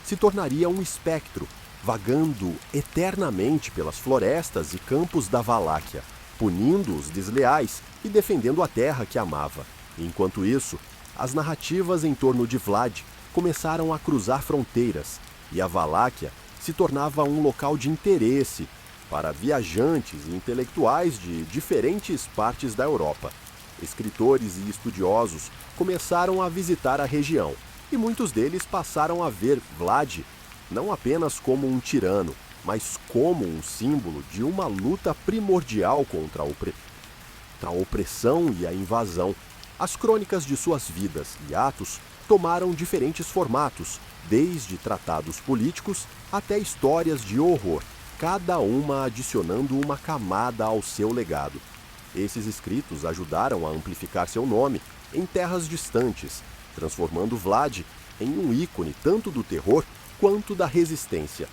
se tornaria um espectro, vagando eternamente pelas florestas e campos da Valáquia, punindo os desleais e defendendo a terra que amava. Enquanto isso, as narrativas em torno de Vlad começaram a cruzar fronteiras, e a Valáquia se tornava um local de interesse para viajantes e intelectuais de diferentes partes da Europa. Escritores e estudiosos começaram a visitar a região, e muitos deles passaram a ver Vlad não apenas como um tirano, mas como um símbolo de uma luta primordial contra a opressão e a invasão. As crônicas de suas vidas e atos tomaram diferentes formatos, desde tratados políticos até histórias de horror, cada uma adicionando uma camada ao seu legado. Esses escritos ajudaram a amplificar seu nome em terras distantes, transformando Vlad em um ícone tanto do terror quanto da resistência.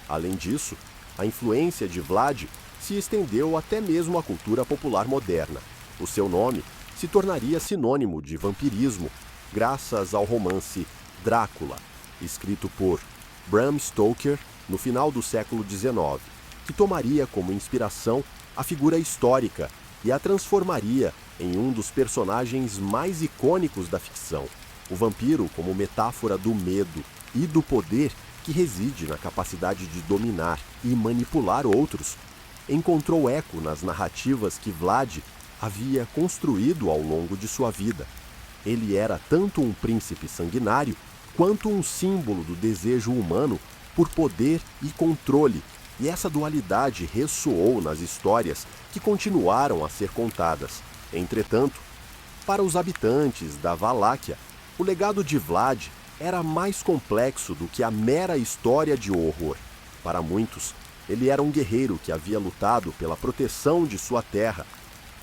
Além disso, a influência de Vlad se estendeu até mesmo à cultura popular moderna. O seu nome se tornaria sinônimo de vampirismo, graças ao romance Drácula, escrito por Bram Stoker no final do século XIX, que tomaria como inspiração a figura histórica e a transformaria em um dos personagens mais icônicos da ficção. O vampiro como metáfora do medo e do poder que reside na capacidade de dominar e manipular outros, encontrou eco nas narrativas que Vlad havia construído ao longo de sua vida. Ele era tanto um príncipe sanguinário quanto um símbolo do desejo humano por poder e controle, e essa dualidade ressoou nas histórias que continuaram a ser contadas. Entretanto, para os habitantes da Valáquia, o legado de Vlad era mais complexo do que a mera história de horror. Para muitos, ele era um guerreiro que havia lutado pela proteção de sua terra,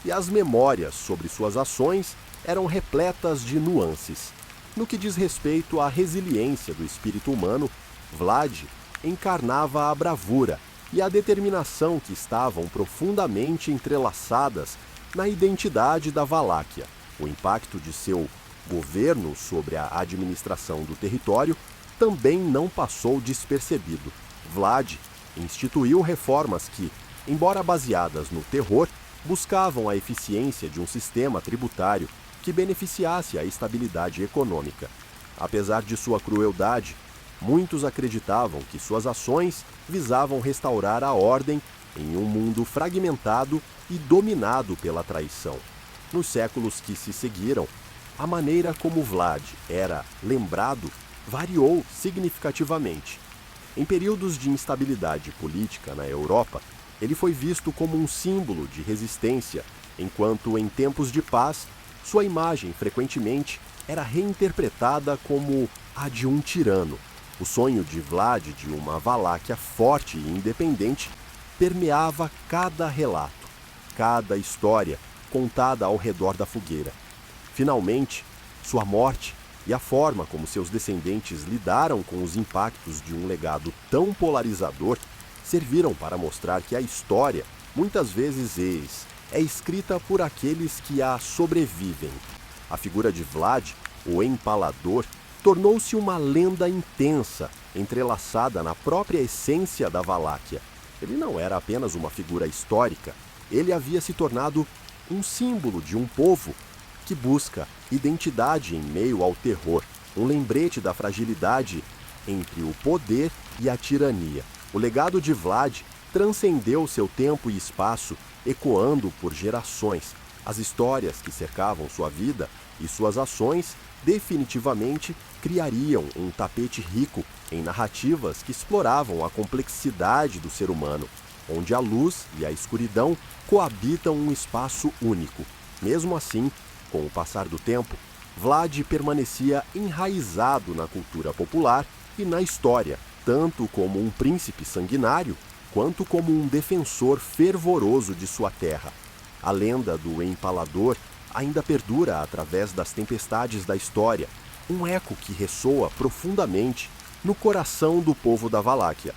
e as memórias sobre suas ações eram repletas de nuances. No que diz respeito à resiliência do espírito humano, Vlad encarnava a bravura e a determinação que estavam profundamente entrelaçadas na identidade da Valáquia. O impacto de seu governo sobre a administração do território também não passou despercebido. Vlad instituiu reformas que, embora baseadas no terror, buscavam a eficiência de um sistema tributário que beneficiasse a estabilidade econômica. Apesar de sua crueldade, muitos acreditavam que suas ações visavam restaurar a ordem em um mundo fragmentado e dominado pela traição. Nos séculos que se seguiram, a maneira como Vlad era lembrado variou significativamente. Em períodos de instabilidade política na Europa, ele foi visto como um símbolo de resistência, enquanto em tempos de paz, sua imagem frequentemente era reinterpretada como a de um tirano. O sonho de Vlad de uma Valáquia forte e independente permeava cada relato, cada história contada ao redor da fogueira. Finalmente, sua morte e a forma como seus descendentes lidaram com os impactos de um legado tão polarizador serviram para mostrar que a história, muitas vezes é escrita por aqueles que a sobrevivem. A figura de Vlad, o Empalador, tornou-se uma lenda intensa, entrelaçada na própria essência da Valáquia. Ele não era apenas uma figura histórica, ele havia se tornado um símbolo de um povo que busca identidade em meio ao terror, um lembrete da fragilidade entre o poder e a tirania. O legado de Vlad transcendeu seu tempo e espaço, ecoando por gerações. As histórias que cercavam sua vida e suas ações definitivamente criariam um tapete rico em narrativas que exploravam a complexidade do ser humano, onde a luz e a escuridão coabitam um espaço único. Mesmo assim, com o passar do tempo, Vlad permanecia enraizado na cultura popular e na história, tanto como um príncipe sanguinário, quanto como um defensor fervoroso de sua terra. A lenda do Empalador ainda perdura através das tempestades da história, um eco que ressoa profundamente no coração do povo da Valáquia.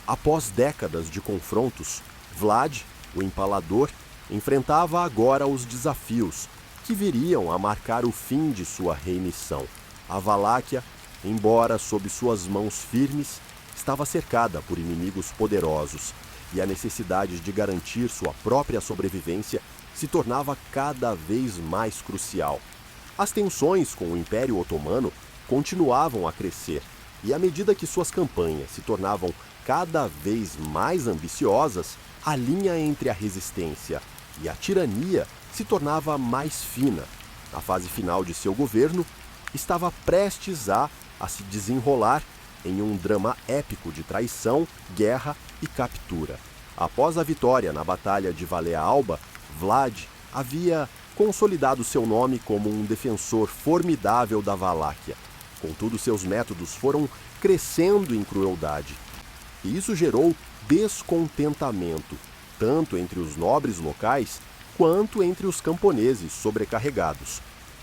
Após décadas de confrontos, Vlad, o Empalador, enfrentava agora os desafios que viriam a marcar o fim de sua reinição. A Valáquia, embora sob suas mãos firmes, estava cercada por inimigos poderosos, e a necessidade de garantir sua própria sobrevivência se tornava cada vez mais crucial. As tensões com o Império Otomano continuavam a crescer, e à medida que suas campanhas se tornavam cada vez mais ambiciosas, a linha entre a resistência e a tirania se tornava mais fina. A fase final de seu governo estava prestes a se desenrolar em um drama épico de traição, guerra e captura. Após a vitória na Batalha de Valea Alba, Vlad havia consolidado seu nome como um defensor formidável da Valáquia. Contudo, seus métodos foram crescendo em crueldade. E isso gerou descontentamento, tanto entre os nobres locais quanto entre os camponeses sobrecarregados.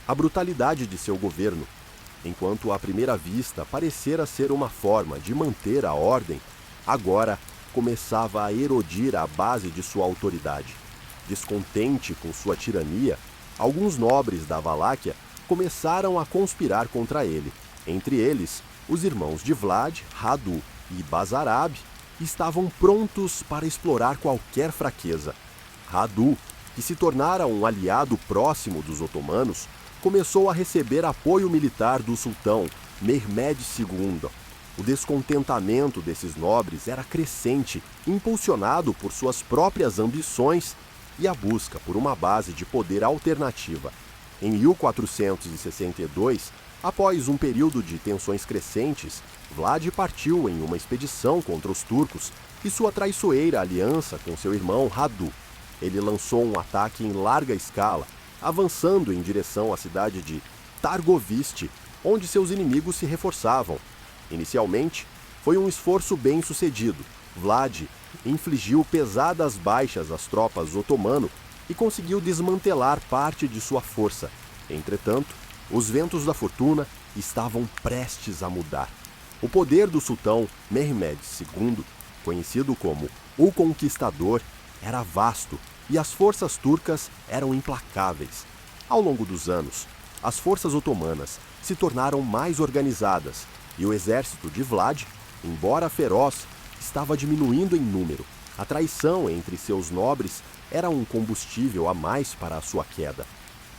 A brutalidade de seu governo, enquanto à primeira vista parecera ser uma forma de manter a ordem, agora começava a erodir a base de sua autoridade. Descontente com sua tirania, alguns nobres da Valáquia começaram a conspirar contra ele. Entre eles, os irmãos de Vlad, Radu e Basarab, estavam prontos para explorar qualquer fraqueza. Radu, que se tornara um aliado próximo dos otomanos, começou a receber apoio militar do sultão Mehmed II. O descontentamento desses nobres era crescente, impulsionado por suas próprias ambições e a busca por uma base de poder alternativa. Em 1462, após um período de tensões crescentes, Vlad partiu em uma expedição contra os turcos e sua traiçoeira aliança com seu irmão Radu. Ele lançou um ataque em larga escala, avançando em direção à cidade de Targoviste, onde seus inimigos se reforçavam. Inicialmente, foi um esforço bem sucedido. Vlad infligiu pesadas baixas às tropas otomano e conseguiu desmantelar parte de sua força. Entretanto, os ventos da fortuna estavam prestes a mudar. O poder do sultão Mehmed II, conhecido como o Conquistador, era vasto e as forças turcas eram implacáveis. Ao longo dos anos, as forças otomanas se tornaram mais organizadas e o exército de Vlad, embora feroz, estava diminuindo em número. A traição entre seus nobres era um combustível a mais para a sua queda.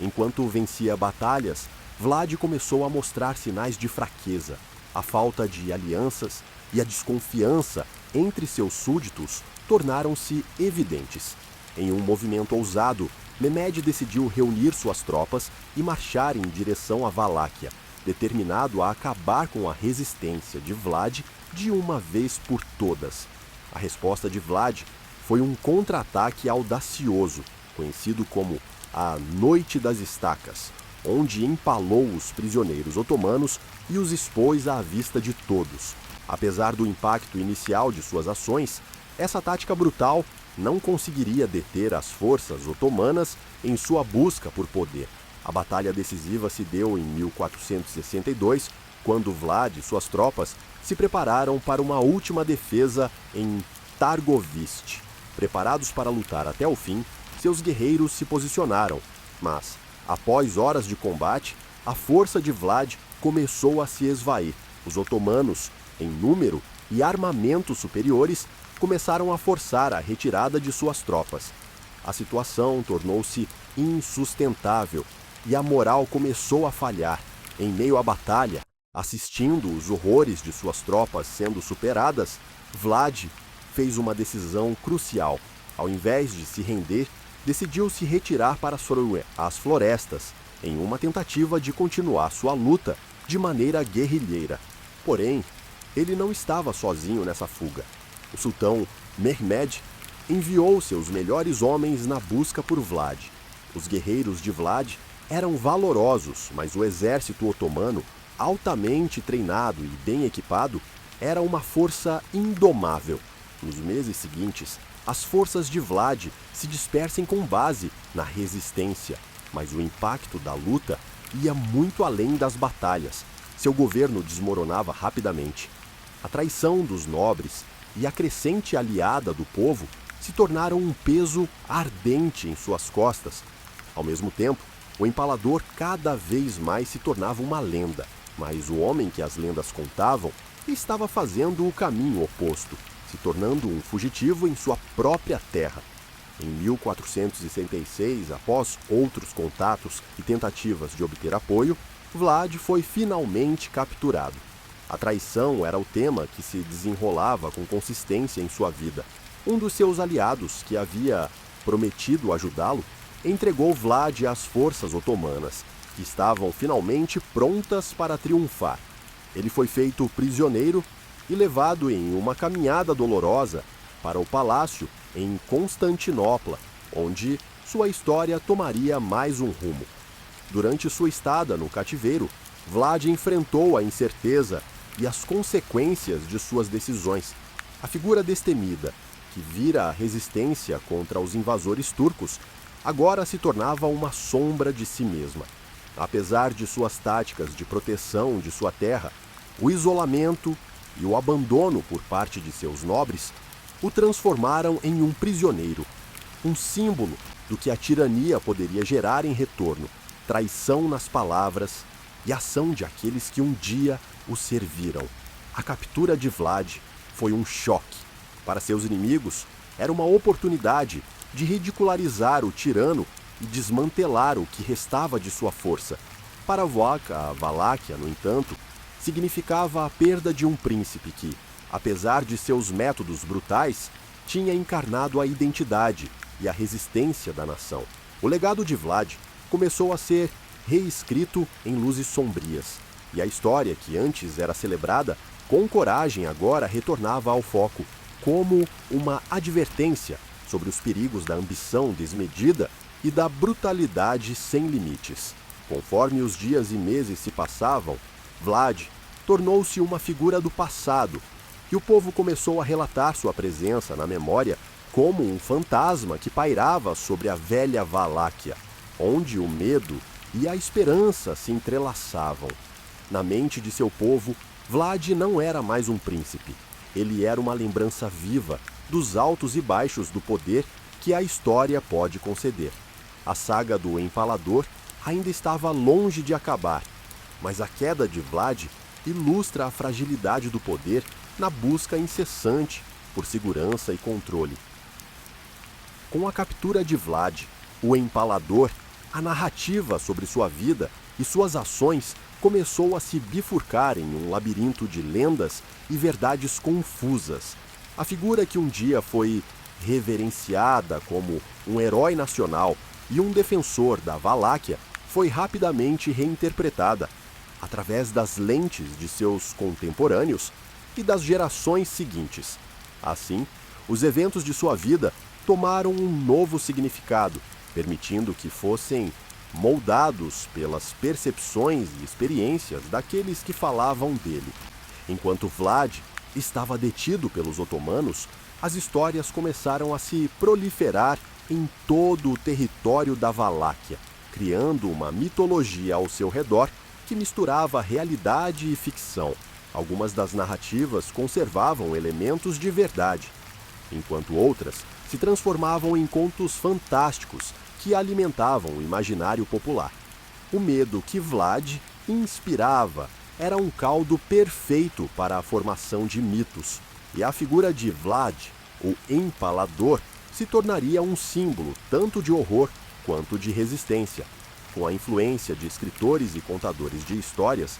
Enquanto vencia batalhas, Vlad começou a mostrar sinais de fraqueza. A falta de alianças e a desconfiança entre seus súditos tornaram-se evidentes. Em um movimento ousado, Mehmed decidiu reunir suas tropas e marchar em direção à Valáquia, determinado a acabar com a resistência de Vlad de uma vez por todas. A resposta de Vlad foi um contra-ataque audacioso, conhecido como a Noite das Estacas, onde empalou os prisioneiros otomanos e os expôs à vista de todos. Apesar do impacto inicial de suas ações, essa tática brutal não conseguiria deter as forças otomanas em sua busca por poder. A batalha decisiva se deu em 1462, quando Vlad e suas tropas se prepararam para uma última defesa em Targovist. Preparados para lutar até o fim, seus guerreiros se posicionaram, mas, após horas de combate, a força de Vlad começou a se esvair. Os otomanos, em número e armamento superiores, começaram a forçar a retirada de suas tropas. A situação tornou-se insustentável e a moral começou a falhar. Em meio à batalha, assistindo os horrores de suas tropas sendo superadas, Vlad fez uma decisão crucial. Ao invés de se render, decidiu se retirar para as florestas, em uma tentativa de continuar sua luta de maneira guerrilheira. Porém, ele não estava sozinho nessa fuga. O sultão Mehmed enviou seus melhores homens na busca por Vlad. Os guerreiros de Vlad eram valorosos, mas o exército otomano, altamente treinado e bem equipado, era uma força indomável. Nos meses seguintes, as forças de Vlad se dispersam com base na resistência, mas o impacto da luta ia muito além das batalhas. Seu governo desmoronava rapidamente. A traição dos nobres e a crescente aliada do povo se tornaram um peso ardente em suas costas. Ao mesmo tempo, o empalador cada vez mais se tornava uma lenda, mas o homem que as lendas contavam estava fazendo o caminho oposto, se tornando um fugitivo em sua própria terra. Em 1466, após outros contatos e tentativas de obter apoio, Vlad foi finalmente capturado. A traição era o tema que se desenrolava com consistência em sua vida. Um dos seus aliados, que havia prometido ajudá-lo, entregou Vlad às forças otomanas, que estavam finalmente prontas para triunfar. Ele foi feito prisioneiro e levado em uma caminhada dolorosa para o palácio em Constantinopla, onde sua história tomaria mais um rumo. Durante sua estada no cativeiro, Vlad enfrentou a incerteza e as consequências de suas decisões. A figura destemida, que vira a resistência contra os invasores turcos, agora se tornava uma sombra de si mesma. Apesar de suas táticas de proteção de sua terra, o isolamento e o abandono por parte de seus nobres o transformaram em um prisioneiro, um símbolo do que a tirania poderia gerar em retorno: traição nas palavras e ação de aqueles que um dia o serviram. A captura de Vlad foi um choque. Para seus inimigos, era uma oportunidade de ridicularizar o tirano e desmantelar o que restava de sua força. Para a Valáquia, no entanto, significava a perda de um príncipe que, apesar de seus métodos brutais, tinha encarnado a identidade e a resistência da nação. O legado de Vlad começou a ser reescrito em luzes sombrias, e a história que antes era celebrada com coragem agora retornava ao foco, como uma advertência sobre os perigos da ambição desmedida e da brutalidade sem limites. Conforme os dias e meses se passavam, Vlad tornou-se uma figura do passado, e o povo começou a relatar sua presença na memória como um fantasma que pairava sobre a velha Valáquia, onde o medo e a esperança se entrelaçavam. Na mente de seu povo, Vlad não era mais um príncipe. Ele era uma lembrança viva dos altos e baixos do poder que a história pode conceder. A saga do Empalador ainda estava longe de acabar, mas a queda de Vlad ilustra a fragilidade do poder na busca incessante por segurança e controle. Com a captura de Vlad, o Empalador, a narrativa sobre sua vida e suas ações começou a se bifurcar em um labirinto de lendas e verdades confusas. A figura que um dia foi reverenciada como um herói nacional e um defensor da Valáquia foi rapidamente reinterpretada através das lentes de seus contemporâneos e das gerações seguintes. Assim, os eventos de sua vida tomaram um novo significado, permitindo que fossem moldados pelas percepções e experiências daqueles que falavam dele. Enquanto Vlad estava detido pelos otomanos, as histórias começaram a se proliferar em todo o território da Valáquia, criando uma mitologia ao seu redor que misturava realidade e ficção. Algumas das narrativas conservavam elementos de verdade, enquanto outras se transformavam em contos fantásticos que alimentavam o imaginário popular. O medo que Vlad inspirava era um caldo perfeito para a formação de mitos, e a figura de Vlad, o Empalador, se tornaria um símbolo tanto de horror quanto de resistência. Com a influência de escritores e contadores de histórias,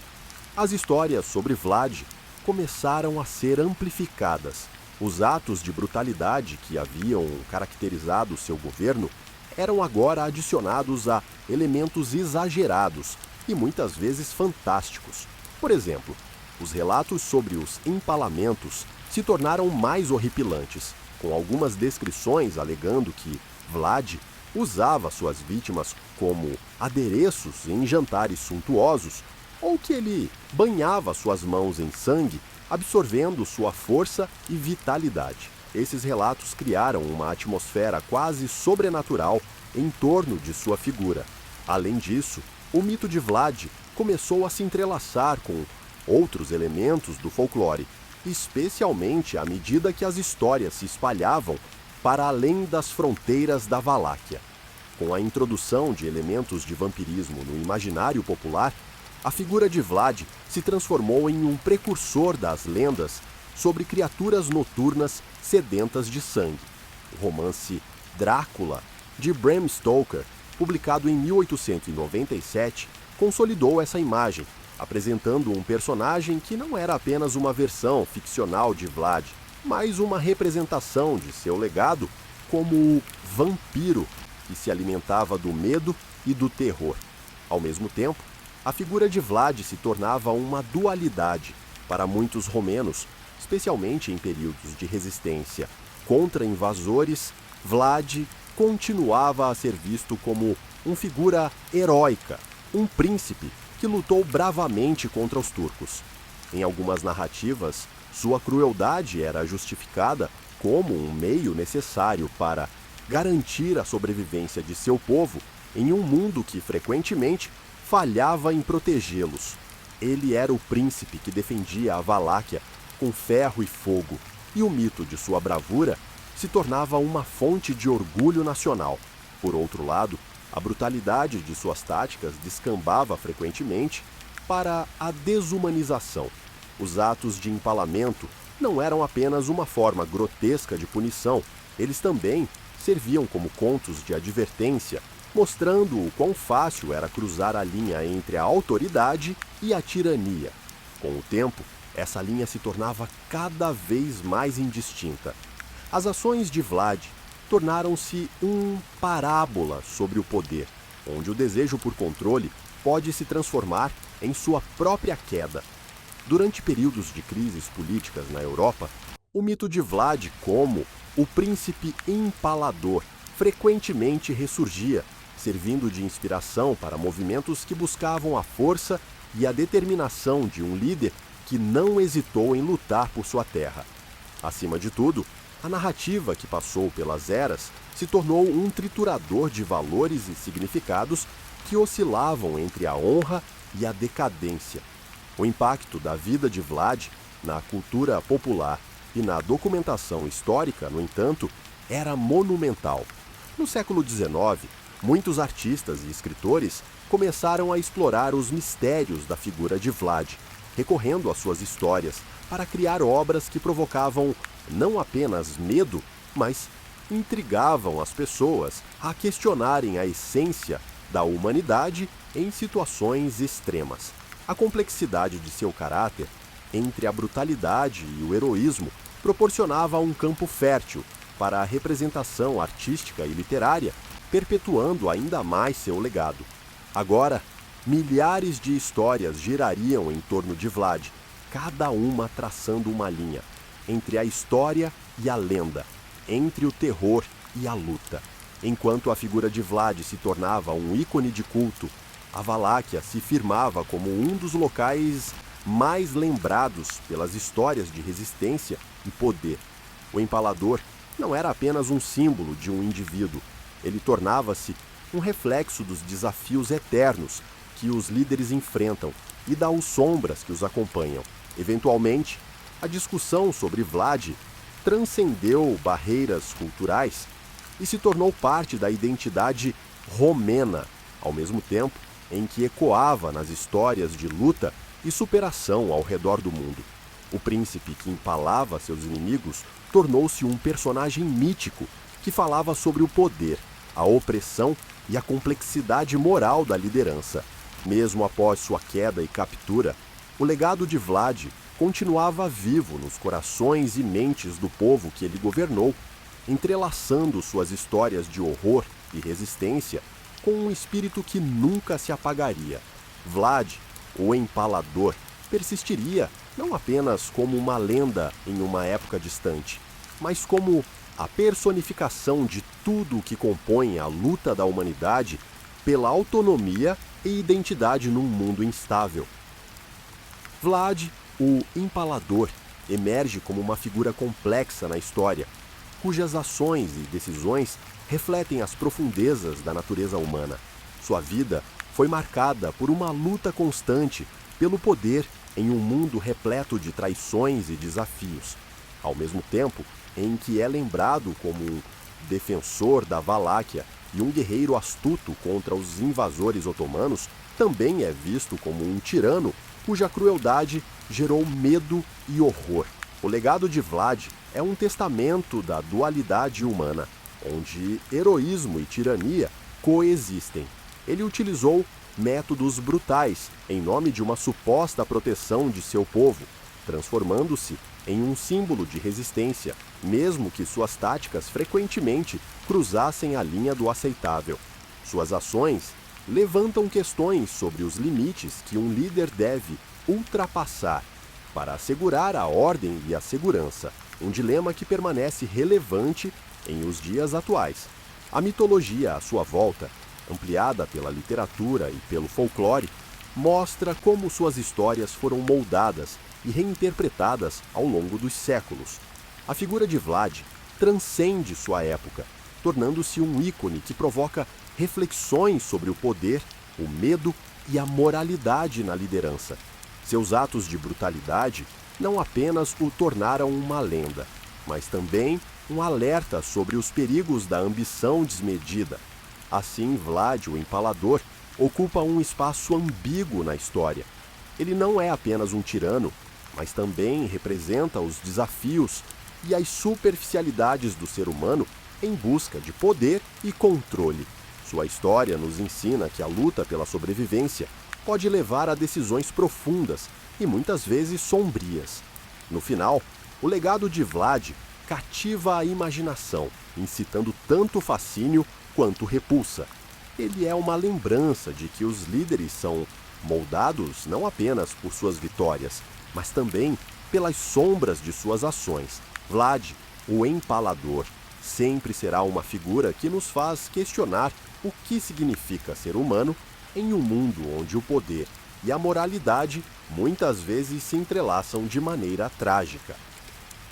as histórias sobre Vlad começaram a ser amplificadas. Os atos de brutalidade que haviam caracterizado seu governo eram agora adicionados a elementos exagerados e muitas vezes fantásticos. Por exemplo, os relatos sobre os empalamentos se tornaram mais horripilantes, com algumas descrições alegando que Vlad usava suas vítimas como adereços em jantares suntuosos, ou que ele banhava suas mãos em sangue, absorvendo sua força e vitalidade. Esses relatos criaram uma atmosfera quase sobrenatural em torno de sua figura. Além disso, o mito de Vlad começou a se entrelaçar com outros elementos do folclore, especialmente à medida que as histórias se espalhavam para além das fronteiras da Valáquia. Com a introdução de elementos de vampirismo no imaginário popular, a figura de Vlad se transformou em um precursor das lendas sobre criaturas noturnas sedentas de sangue. O romance Drácula, de Bram Stoker, publicado em 1897, consolidou essa imagem, apresentando um personagem que não era apenas uma versão ficcional de Vlad, mas uma representação de seu legado como o vampiro que se alimentava do medo e do terror. Ao mesmo tempo, a figura de Vlad se tornava uma dualidade para muitos romenos, especialmente em períodos de resistência contra invasores. Vlad continuava a ser visto como uma figura heróica, um príncipe que lutou bravamente contra os turcos. Em algumas narrativas, sua crueldade era justificada como um meio necessário para garantir a sobrevivência de seu povo em um mundo que frequentemente falhava em protegê-los. Ele era o príncipe que defendia a Valáquia com ferro e fogo, e o mito de sua bravura se tornava uma fonte de orgulho nacional. Por outro lado, a brutalidade de suas táticas descambava frequentemente para a desumanização. Os atos de empalamento não eram apenas uma forma grotesca de punição, eles também serviam como contos de advertência, mostrando o quão fácil era cruzar a linha entre a autoridade e a tirania. Com o tempo, essa linha se tornava cada vez mais indistinta. As ações de Vlad tornaram-se uma parábola sobre o poder, onde o desejo por controle pode se transformar em sua própria queda. Durante períodos de crises políticas na Europa, o mito de Vlad como o príncipe empalador frequentemente ressurgia, servindo de inspiração para movimentos que buscavam a força e a determinação de um líder que não hesitou em lutar por sua terra. Acima de tudo, a narrativa que passou pelas eras se tornou um triturador de valores e significados que oscilavam entre a honra e a decadência. O impacto da vida de Vlad na cultura popular e na documentação histórica, no entanto, era monumental. No século XIX, muitos artistas e escritores começaram a explorar os mistérios da figura de Vlad, recorrendo às suas histórias para criar obras que provocavam não apenas medo, mas intrigavam as pessoas a questionarem a essência da humanidade em situações extremas. A complexidade de seu caráter, entre a brutalidade e o heroísmo, proporcionava um campo fértil para a representação artística e literária, perpetuando ainda mais seu legado. Agora, milhares de histórias girariam em torno de Vlad, cada uma traçando uma linha entre a história e a lenda, entre o terror e a luta. Enquanto a figura de Vlad se tornava um ícone de culto, a Valáquia se firmava como um dos locais mais lembrados pelas histórias de resistência e poder. O empalador não era apenas um símbolo de um indivíduo, ele tornava-se um reflexo dos desafios eternos que os líderes enfrentam e das sombras que os acompanham. Eventualmente, a discussão sobre Vlad transcendeu barreiras culturais e se tornou parte da identidade romena, ao mesmo tempo em que ecoava nas histórias de luta e superação ao redor do mundo. O príncipe que empalava seus inimigos tornou-se um personagem mítico que falava sobre o poder, a opressão e a complexidade moral da liderança. Mesmo após sua queda e captura, o legado de Vlad continuava vivo nos corações e mentes do povo que ele governou, entrelaçando suas histórias de horror e resistência com um espírito que nunca se apagaria. Vlad, o Empalador, persistiria não apenas como uma lenda em uma época distante, mas como a personificação de tudo o que compõe a luta da humanidade pela autonomia e identidade num mundo instável. Vlad, o Empalador, emerge como uma figura complexa na história, cujas ações e decisões refletem as profundezas da natureza humana. Sua vida foi marcada por uma luta constante pelo poder em um mundo repleto de traições e desafios, ao mesmo tempo em que é lembrado como um defensor da Valáquia e um guerreiro astuto contra os invasores otomanos. Também é visto como um tirano cuja crueldade gerou medo e horror. O legado de Vlad é um testamento da dualidade humana, onde heroísmo e tirania coexistem. Ele utilizou métodos brutais em nome de uma suposta proteção de seu povo, transformando-se em um símbolo de resistência, mesmo que suas táticas frequentemente cruzassem a linha do aceitável. Suas ações levantam questões sobre os limites que um líder deve ultrapassar para assegurar a ordem e a segurança, um dilema que permanece relevante em os dias atuais. A mitologia à sua volta, ampliada pela literatura e pelo folclore, mostra como suas histórias foram moldadas e reinterpretadas ao longo dos séculos. A figura de Vlad transcende sua época, tornando-se um ícone que provoca reflexões sobre o poder, o medo e a moralidade na liderança. Seus atos de brutalidade não apenas o tornaram uma lenda, mas também um alerta sobre os perigos da ambição desmedida. Assim, Vlad, o Empalador, ocupa um espaço ambíguo na história. Ele não é apenas um tirano, mas também representa os desafios e as superficialidades do ser humano em busca de poder e controle. Sua história nos ensina que a luta pela sobrevivência pode levar a decisões profundas e muitas vezes sombrias. No final, o legado de Vlad cativa a imaginação, incitando tanto fascínio quanto repulsa. Ele é uma lembrança de que os líderes são moldados não apenas por suas vitórias, mas também pelas sombras de suas ações. Vlad, o Empalador, sempre será uma figura que nos faz questionar o que significa ser humano em um mundo onde o poder e a moralidade muitas vezes se entrelaçam de maneira trágica.